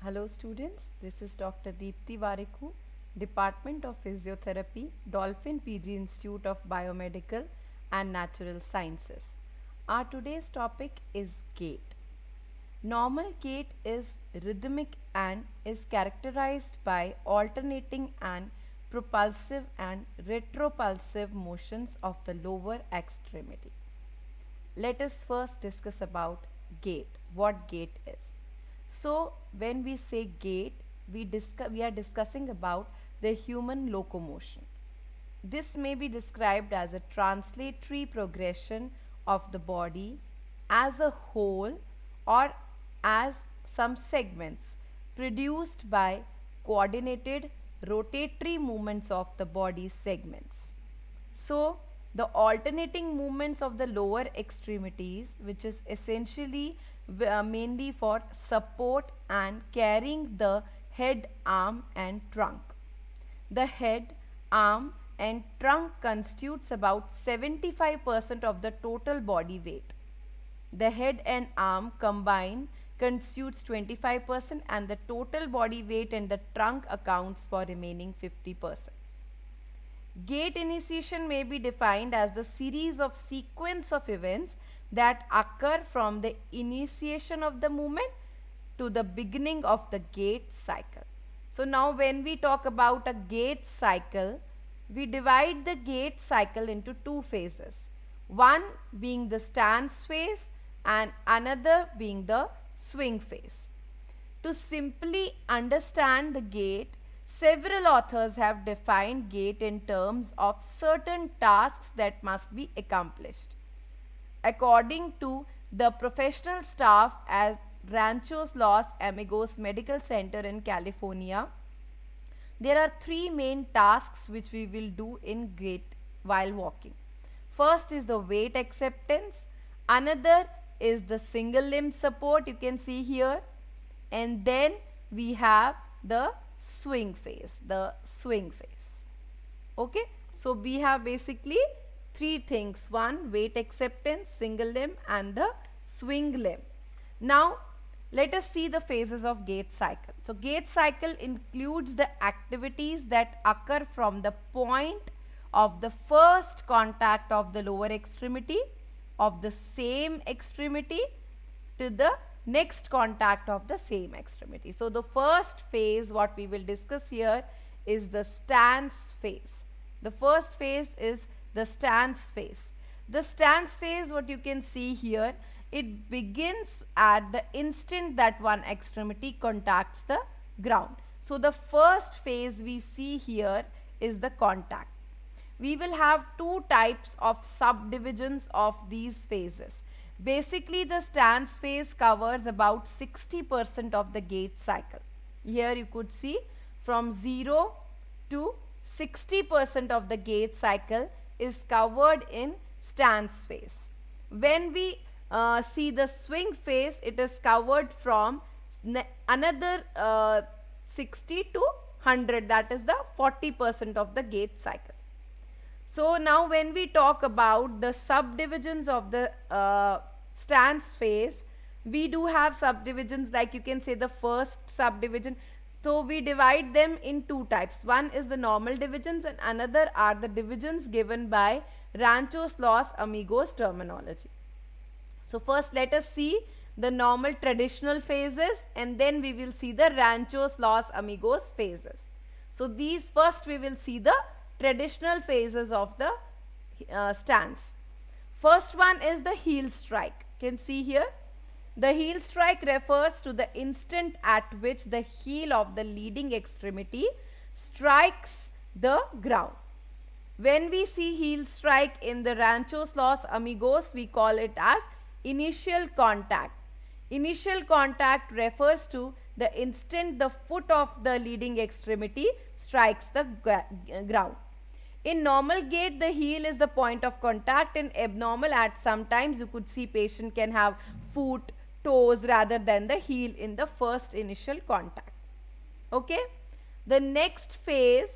Hello students, this is Dr. Deptee Warikoo, Department of Physiotherapy, Dolphin PG Institute of Biomedical and Natural Sciences. Our today's topic is gait. Normal gait is rhythmic and is characterized by alternating and propulsive and retropulsive motions of the lower extremity. Let us first discuss about gait, what gait is. So when we say gait, we are discussing about the human locomotion. This may be described as a translatory progression of the body as a whole or as some segments produced by coordinated rotatory movements of the body segments. So the alternating movements of the lower extremities, which is essentially mainly for support and carrying the head, arm and trunk. The head, arm and trunk constitutes about 75% of the total body weight. The head and arm combined constitutes 25% and the total body weight and the trunk accounts for remaining 50%. Gait initiation may be defined as the series of sequence of events that occur from the initiation of the movement to the beginning of the gait cycle. So now when we talk about a gait cycle, we divide the gait cycle into two phases. One being the stance phase and another being the swing phase. To simply understand the gait, several authors have defined gait in terms of certain tasks that must be accomplished. According to the professional staff at Ranchos Los Amigos Medical Center in California, there are three main tasks which we will do in gait while walking. First is the weight acceptance, another is the single limb support, you can see here, and then we have the swing phase, Okay, so we have basically three things. One, weight acceptance, single limb and the swing limb. Now let us see the phases of gait cycle. So gait cycle includes the activities that occur from the point of the first contact of the lower extremity of the same extremity to the next contact of the same extremity. So the first phase what we will discuss here is the stance phase. The first phase is the stance phase. The stance phase, what you can see here, it begins at the instant that one extremity contacts the ground. So the first phase we see here is the contact. We will have two types of subdivisions of these phases. Basically the stance phase covers about 60% of the gait cycle. Here you could see from 0 to 60% of the gait cycle is covered in stance phase. When we see the swing phase, it is covered from another 60 to 100, that is the 40% of the gait cycle. So now when we talk about the subdivisions of the stance phase, we do have subdivisions, like you can say the first subdivision. So we divide them in two types. One is the normal divisions and another are the divisions given by Ranchos Los Amigos terminology. So first let us see the normal traditional phases and then we will see the Ranchos Los Amigos phases. So these first we will see the traditional phases of the stance. First one is the heel strike. You can see here. The heel strike refers to the instant at which the heel of the leading extremity strikes the ground. When we see heel strike in the Ranchos Los Amigos, we call it as initial contact. Initial contact refers to the instant the foot of the leading extremity strikes the ground. In normal gait, the heel is the point of contact. In abnormal, at sometimes you could see patient can have foot, toes rather than the heel in the first initial contact. Okay. The next phase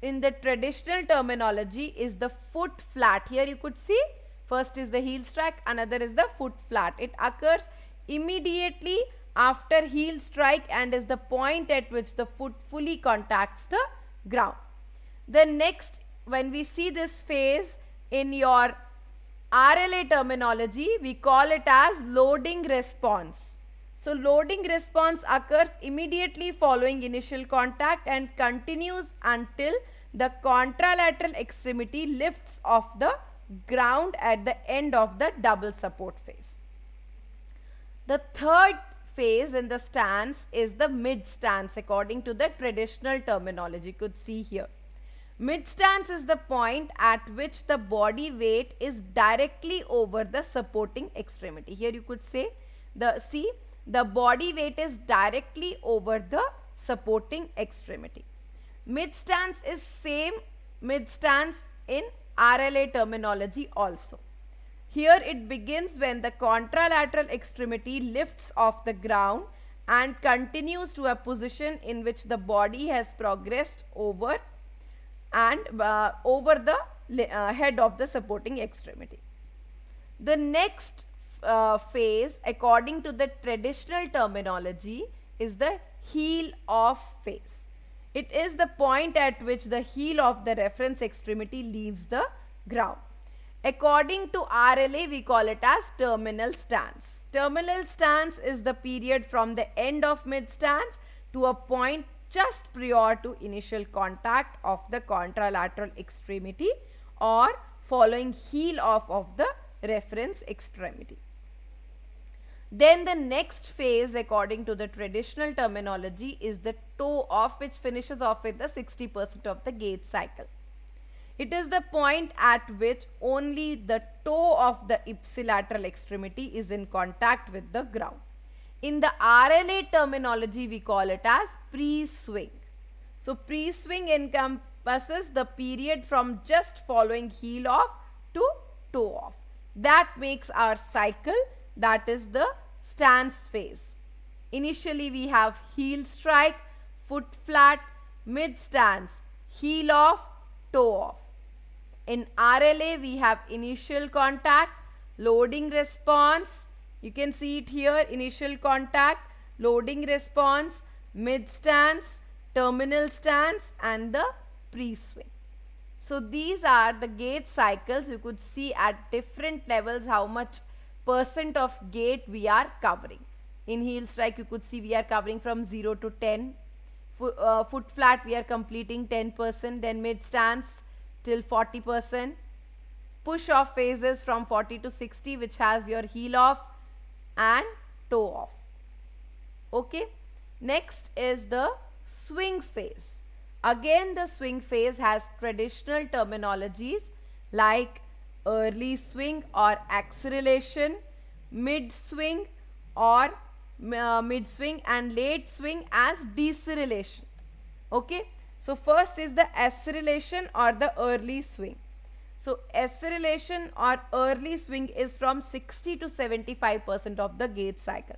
in the traditional terminology is the foot flat. Here you could see first is the heel strike, another is the foot flat. It occurs immediately after heel strike and is the point at which the foot fully contacts the ground. The next, when we see this phase in your RLA terminology, we call it as loading response. So loading response occurs immediately following initial contact and continues until the contralateral extremity lifts off the ground at the end of the double support phase. The third phase in the stance is the mid stance according to the traditional terminology. You could see here. Mid stance is the point at which the body weight is directly over the supporting extremity. Here you could say the body weight is directly over the supporting extremity. Mid stance is same mid stance in RLA terminology also. Here it begins when the contralateral extremity lifts off the ground and continues to a position in which the body has progressed over and over the head of the supporting extremity. The next phase according to the traditional terminology is the heel off phase. It is the point at which the heel of the reference extremity leaves the ground. According to RLA, we call it as terminal stance. Terminal stance is the period from the end of mid stance to a point just prior to initial contact of the contralateral extremity or following heel off of the reference extremity. Then the next phase according to the traditional terminology is the toe off, which finishes off with the 60% of the gait cycle. It is the point at which only the toe of the ipsilateral extremity is in contact with the ground. In the RLA terminology, we call it as pre-swing. So pre-swing encompasses the period from just following heel off to toe off. That makes our cycle, that is the stance phase. Initially we have heel strike, foot flat, mid stance, heel off, toe off. In RLA we have initial contact, loading response, you can see it here, initial contact, loading response, mid stance, terminal stance and the pre-swing. So these are the gait cycles. You could see at different levels how much percent of gait we are covering. In heel strike you could see we are covering from 0 to 10. Foot flat we are completing 10%, then mid stance till 40%. Push off phases from 40 to 60 which has your heel off and toe off. Okay. Next is the swing phase. Again the swing phase has traditional terminologies like early swing or acceleration, mid swing or mid swing and late swing as deceleration. Okay. So first is the acceleration or the early swing. So acceleration or early swing is from 60 to 75% of the gait cycle.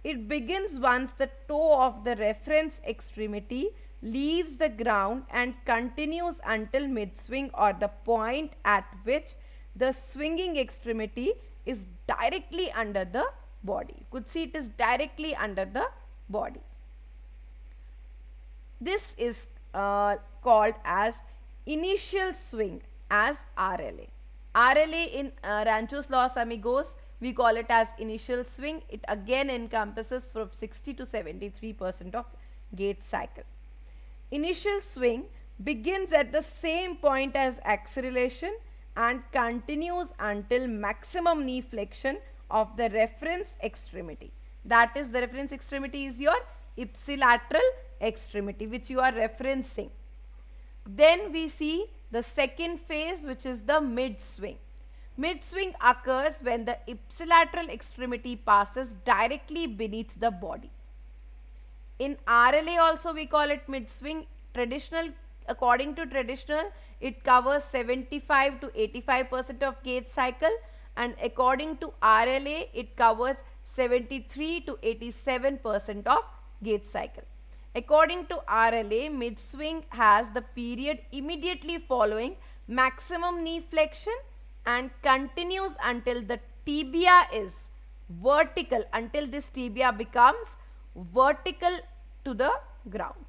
It begins once the toe of the reference extremity leaves the ground and continues until mid swing or the point at which the swinging extremity is directly under the body. You could see it is directly under the body. This is called as initial swing as RLA. RLA in Rancho's Los Amigos, we call it as initial swing. It again encompasses from 60 to 73% of gait cycle. Initial swing begins at the same point as acceleration and continues until maximum knee flexion of the reference extremity. That is, the reference extremity is your ipsilateral extremity which you are referencing. Then we see the second phase, which is the mid swing. Mid swing occurs when the ipsilateral extremity passes directly beneath the body. In RLA also we call it mid swing. According to traditional, it covers 75 to 85% of gait cycle, and according to RLA it covers 73 to 87% of gait cycle. According to RLA, mid swing has the period immediately following maximum knee flexion and continues until the tibia is vertical until this tibia becomes vertical to the ground.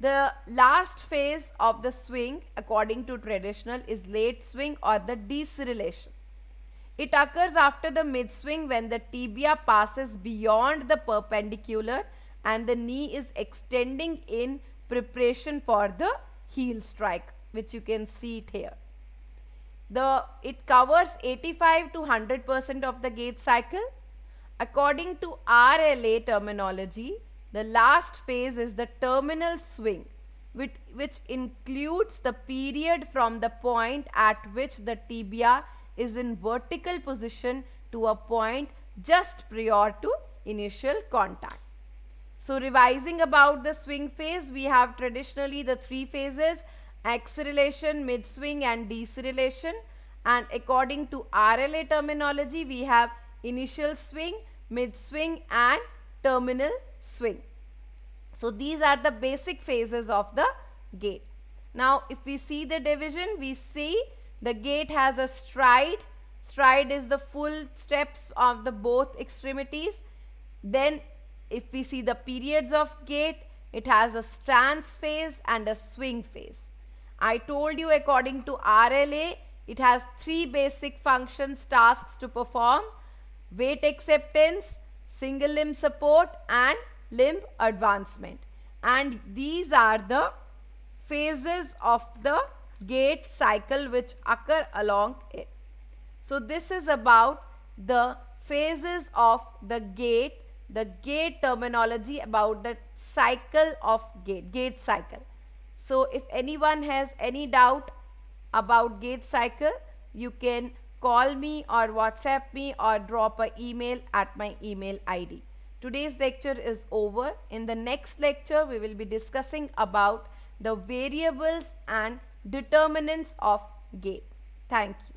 The last phase of the swing according to traditional is late swing or the deceleration. It occurs after the mid swing when the tibia passes beyond the perpendicular and the knee is extending in preparation for the heel strike, which you can see it here. It covers 85 to 100% of the gait cycle. According to RLA terminology, the last phase is the terminal swing, which includes the period from the point at which the tibia is in vertical position to a point just prior to initial contact. So revising about the swing phase, we have traditionally the three phases: acceleration, mid swing and deceleration, and according to RLA terminology, we have initial swing, mid swing and terminal swing. So these are the basic phases of the gait. Now if we see the division, we see the gait has a stride. Stride is the full steps of the both extremities. Then if we see the periods of gait, it has a stance phase and a swing phase. I told you according to RLA, it has three basic functions, tasks to perform: weight acceptance, single limb support and limb advancement. And these are the phases of the gait cycle which occur along it. So this is about the phases of the gait terminology about the cycle of gait cycle. So if anyone has any doubt about gait cycle, you can call me or WhatsApp me or drop an email at my email ID. Today's lecture is over. In the next lecture, we will be discussing about the variables and determinants of gait. Thank you.